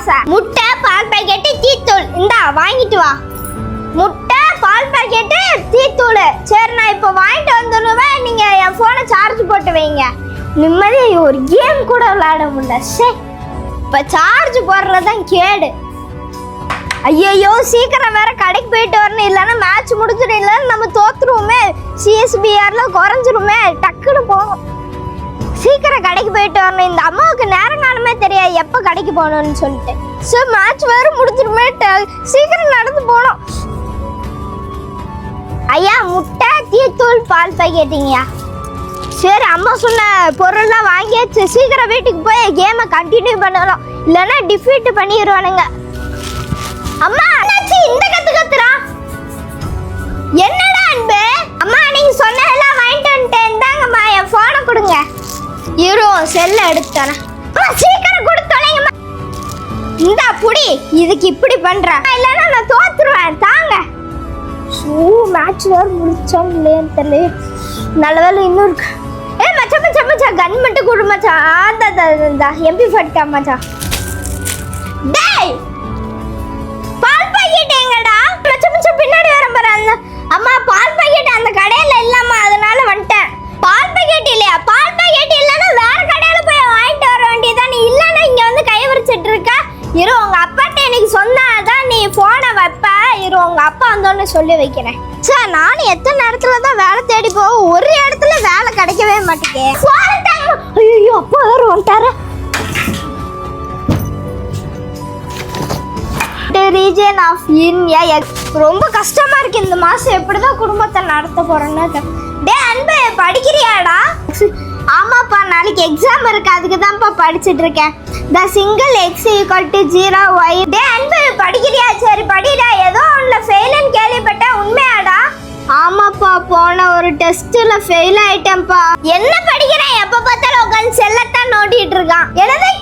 ஆசை. முட்டை, பால் பாக்கெட்டு, டீத்தூள் இந்தா வாங்கிட்டு வா. முட்டை, பால் பாக்கெட்டு, டீத்தூள். சரி நான் இப்போ வாங்கிட்டு வந்துடுவேன். நீங்க என் போனை சார்ஜ் போட்டு வைங்க. நிம்மதி ஒரு கேம் கூட விளையாட முடியல. சே, இப்போ சார்ஜ் போடுறதுதான் கேடு. ஐயோ சீக்கிரம் வேற கடைக்கு போயிட்டு வரணும், இல்லைன்னா மேட்ச் முடிஞ்சிடும், இல்லைன்னா நம்ம தோத்துருவோமே, சிஎஸ்பிஆர்ல குறைஞ்சிருமே. டக்குன்னு போகணும், சீக்கிரம் கடைக்கு போயிட்டு வரணும். இந்த அம்மாவுக்கு நேரங்காலமே தெரியாது எப்போ கடைக்கு போகணும்னு சொல்லிட்டு. ஸோ மேட்ச் வேற முடிஞ்சிருமே, சீக்கிரம் நடந்து போகணும். ஐயா முட்டை, டீத்தூள், பால் பாக்கெட்டிங்கய்யா. சரி அம்மா சொன்ன பொருள்லாம் வாங்கியாச்சு. சீக்கிரம் வீட்டுக்கு போய் கேமை கண்டினியூ பண்ணணும், இல்லைன்னா டிஃபீட் பண்ணிடுவானுங்க. அம்மா இந்த கத்துறா என்னடா அன்பு? அம்மா நீங்க சொன்னதெல்லாம் வாங்கிட்டு வந்துட்டேன், இந்தாங்கம்மா என் போனை கொடுங்க. இரு செல்ல எடுத்து தரேன். அம்மா சீக்கிரம் கொடுத்து தொலைங்கம்மா. இந்தா புடி, இதுக்கு இப்படி பண்றேன், இல்லைன்னா நான் தோத்துருவேன். தாங்க. மேட்ச் வேறு முடிச்சோம் இல்லையான்னு தெரியல. நல்ல வேலை இன்னும் இருக்கு. மச்சான் கன் மட்டும் கொடு மச்சான். எம்பி ஃபட்டா மச்சான். டேய் பால் பாக்கெட் எங்கடா? மச்சான் பின்னாடி வர பாரு. அம்மா பால் பாக்கெட் அந்த கடையில இல்லம்மா, அதனால வந்துட்டேன். பால் பாக்கெட் இல்லையா? பால் பாக்கெட் இல்லைன்னா வேற கடையில போய் வாங்கிட்டு வர வேண்டியதான். நீ இல்லைன்னா இங்க வந்து கை வரிச்சிட்டு இருக்க. இரு உங்க அப்பாட்ட எனக்கு சொன்னாதான் நீ போனை வைப்ப. இரு உங்க அப்பா வந்தோன்னு சொல்லி வைக்கிறேன். சார் நானும் எத்தனை நேரத்துல தான் வேலை தேடி போவோம், ஒரு இடத்துல வேலை கிடைக்கவே மாட்டேங்குது. ஐயோ அப்பா வேற வந்துட்டாரு. Region of India. ரொம்ப கஷ்டமா இருக்கு இந்த மாசம், எப்படிதான் குடும்பத்தை நடத்த போறேன்னு. டே அன்பு படிக்கிறியாடா? ஆமாப்பா நாளைக்கு எக்ஸாம் இருக்கு, அதுக்கு தான்ப்பா படிச்சுட்டு இருக்கேன். The single X equal to 0y. டே அன்பு படிக்கிறியா? சரி படிடா. ஏதோ ஒன்றுல ஃபெயிலுன்னு கேள்விப்பட்டேன், உண்மையாடா? ஆமாப்பா போன ஒரு டெஸ்ட்ல ஃபெயில் ஆயிட்டேன்ப்பா. என்ன படிக்கிறேன்? எப்ப பார்த்தாலும் உட்காந்து செல்லத்தான் நோண்டிட்டு இருக்கான். என்னதான்